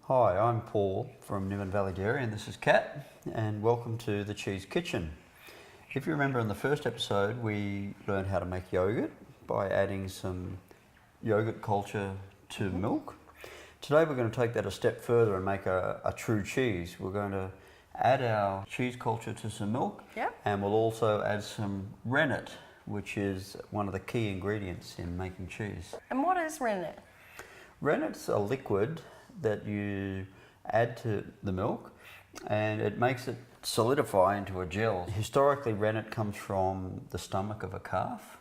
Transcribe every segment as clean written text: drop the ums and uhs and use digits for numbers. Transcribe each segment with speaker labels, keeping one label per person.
Speaker 1: Hi, I'm Paul from Niven Valley Dairy and this is Kat, and welcome to the Cheese Kitchen. If you remember in the first episode we learned how to make yogurt by adding some yogurt culture to milk. Today we're going to take that a step further and make a true cheese. We're going to add our cheese culture to some milk, and we'll also add some rennet, which is one of the key ingredients in making cheese.
Speaker 2: And what is rennet?
Speaker 1: Rennet's a liquid that you add to the milk and it makes it solidify into a gel. Historically, rennet comes from the stomach of a calf,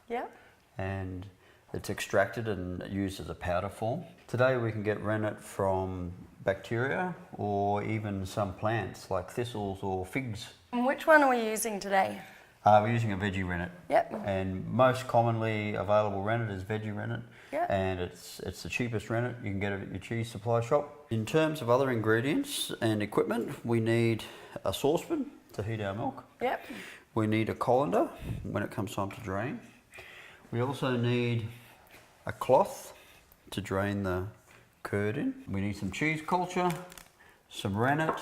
Speaker 1: and it's extracted and used as a powder form. Today we can get rennet from bacteria or even some plants like thistles or figs.
Speaker 2: And which one are we using today?
Speaker 1: We're using a veggie rennet.
Speaker 2: And
Speaker 1: most commonly available rennet is veggie rennet. And it's the cheapest rennet. You can get it at your cheese supply shop. In terms of other ingredients and equipment, we need a saucepan to heat our milk. We need a colander when it comes time to drain. We also need a cloth to drain the curd in. We need some cheese culture, some rennet,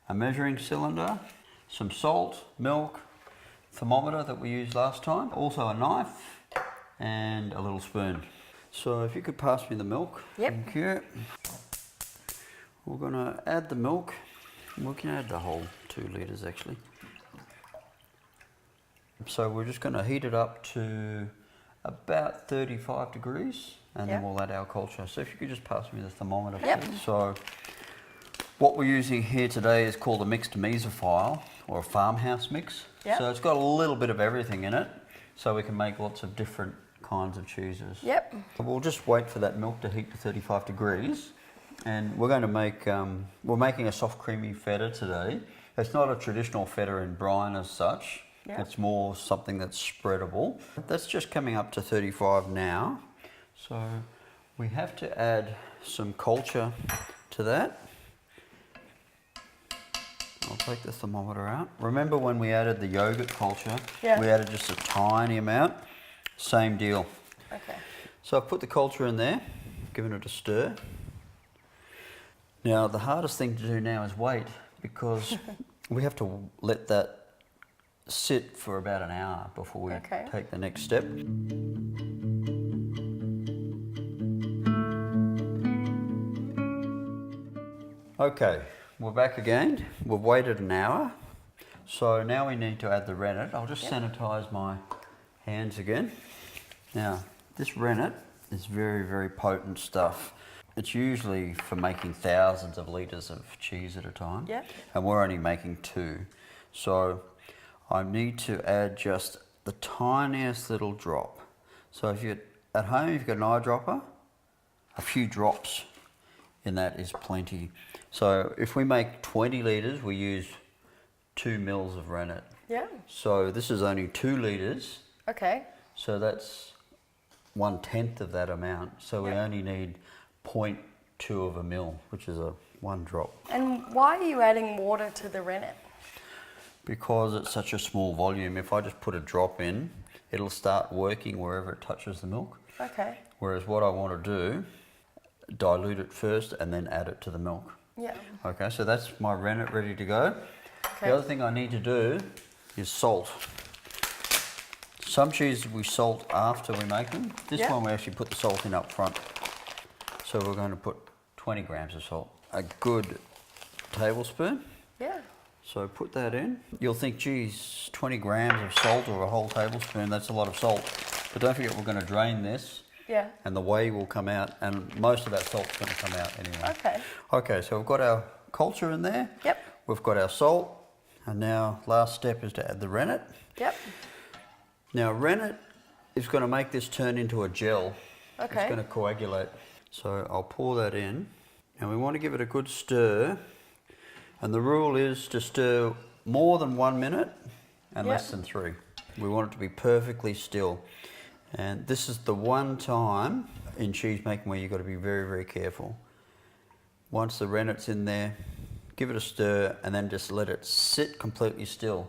Speaker 1: a measuring cylinder, some salt, milk, thermometer that we used last time, also a knife and a little spoon. So if you could pass me the milk. Thank you. We're going to add the milk. We can add the whole 2 litres actually. So we're just going to heat it up to about 35 degrees and then we'll add our culture. So if you could just pass me the thermometer please. So what we're using here today is called a mixed mesophile or a farmhouse mix. So it's got a little bit of everything in it, so we can make lots of different kinds of cheeses. We'll just wait for that milk to heat to 35 degrees, and we're going to make, we're making a soft creamy feta today. It's not a traditional feta in brine as such, it's more something that's spreadable. That's just coming up to 35 now, so we have to add some culture to that. I'll take the thermometer out. Remember when we added the yogurt culture, we added just a tiny amount. Same deal. So I've put the culture in there, given it a stir. Now the hardest thing to do now is wait, because we have to let that sit for about an hour before we take the next step. Okay. We're back again. We've waited an hour. So now we need to add the rennet. I'll just sanitize my hands again. Now, this rennet is very, very potent stuff. It's usually for making thousands of litres of cheese at a time. And we're only making 2. So I need to add just the tiniest little drop. So if you're at home, if you've got an eyedropper, a few drops in that is plenty. So if we make 20 litres, we use 2 mils of rennet. So this is only 2 litres. So that's 1/10 of that amount. So we only need 0.2 of a mil, which is a 1 drop.
Speaker 2: And why are you adding water to the rennet?
Speaker 1: Because it's such a small volume. If I just put a drop in, it'll start working wherever it touches the milk. Whereas what I want to do, dilute it first and then add it to the milk. Okay, so that's my rennet ready to go. The other thing I need to do is salt. Some cheeses we salt after we make them. This one we actually put the salt in up front. So we're going to put 20 grams of salt. A good tablespoon. So put that in. You'll think, geez, 20 grams of salt or a whole tablespoon, that's a lot of salt. But don't forget we're going to drain this. And the whey will come out, and most of that salt's going to come out anyway. Okay, so we've got our culture in there. We've got our salt, and now last step is to add the rennet. Now rennet is going to make this turn into a gel. It's going to coagulate. So I'll pour that in, and we want to give it a good stir. And the rule is to stir more than 1 minute and less than 3. We want it to be perfectly still. And this is the one time in cheese making where you've got to be very, very careful. Once the rennet's in there, give it a stir and then just let it sit completely still.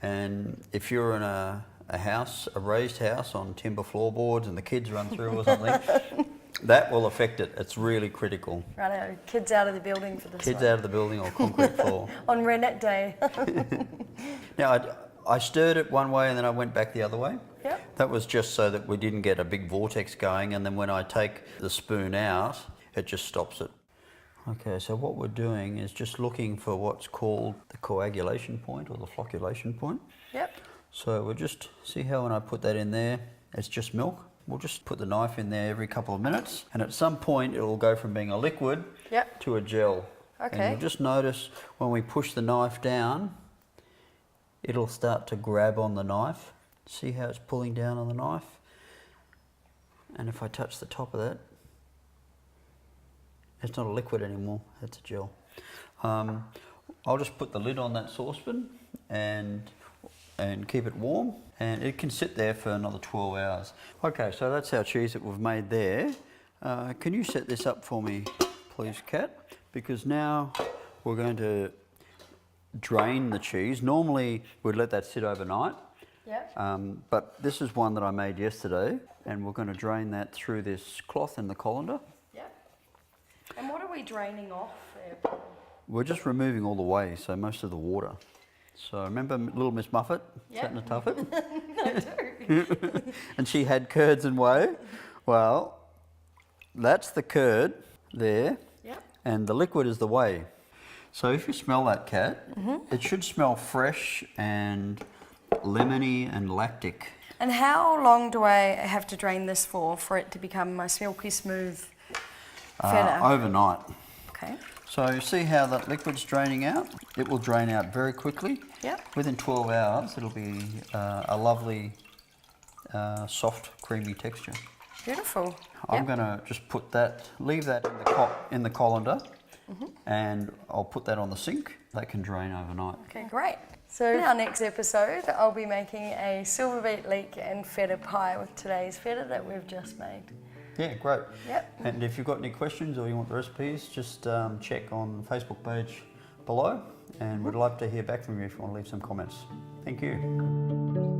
Speaker 1: And if you're in a house, a raised house on timber floorboards and the kids run through or something, That will affect it. It's really critical.
Speaker 2: Right, kids out of the building for this
Speaker 1: Kids
Speaker 2: one.
Speaker 1: out of the building or concrete floor.
Speaker 2: On Rennet Day.
Speaker 1: Now, I stirred it one way and then I went back the other way.
Speaker 2: Yep.
Speaker 1: That was just so that we didn't get a big vortex going, and then when I take the spoon out, it just stops it. Okay, so what we're doing is just looking for what's called the coagulation point or the flocculation point.
Speaker 2: Yep.
Speaker 1: So we'll just see how when I put that in there, it's just milk. We'll just put the knife in there every couple of minutes, and at some point it will go from being a liquid to a gel.
Speaker 2: Okay.
Speaker 1: And you'll just notice when we push the knife down, it'll start to grab on the knife. See how it's pulling down on the knife? And if I touch the top of that, it's not a liquid anymore, it's a gel. I'll just put the lid on that saucepan and keep it warm, and it can sit there for another 12 hours. Okay, so that's our cheese that we've made there. Can you set this up for me, please, Kat? Because now we're going to drain the cheese. Normally we'd let that sit overnight.
Speaker 2: Yep.
Speaker 1: But this is one that I made yesterday, and we're going to drain that through this cloth in the colander.
Speaker 2: Yep. And what are we draining off there?
Speaker 1: We're just removing all the whey, so most of the water. So remember little Miss Muffet sat in a tuffet?
Speaker 2: I do.
Speaker 1: And she had curds and whey. Well, that's the curd there, and the liquid is the whey. So if you smell that, Kat, it should smell fresh and lemony and lactic.
Speaker 2: And how long do I have to drain this for it to become a silky smooth feta?
Speaker 1: Overnight.
Speaker 2: Okay.
Speaker 1: So you see how that liquid's draining out? It will drain out very quickly.
Speaker 2: Yep.
Speaker 1: Within 12 hours, it'll be a lovely, soft, creamy texture.
Speaker 2: Beautiful.
Speaker 1: I'm going to just leave that in the colander, and I'll put that on the sink. That can drain overnight.
Speaker 2: Okay, great. So in our next episode, I'll be making a silver beet leek and feta pie with today's feta that we've just made.
Speaker 1: Yeah, great.
Speaker 2: Yep.
Speaker 1: And if you've got any questions or you want the recipes, just check on the Facebook page below, and we'd love to hear back from you if you want to leave some comments. Thank you.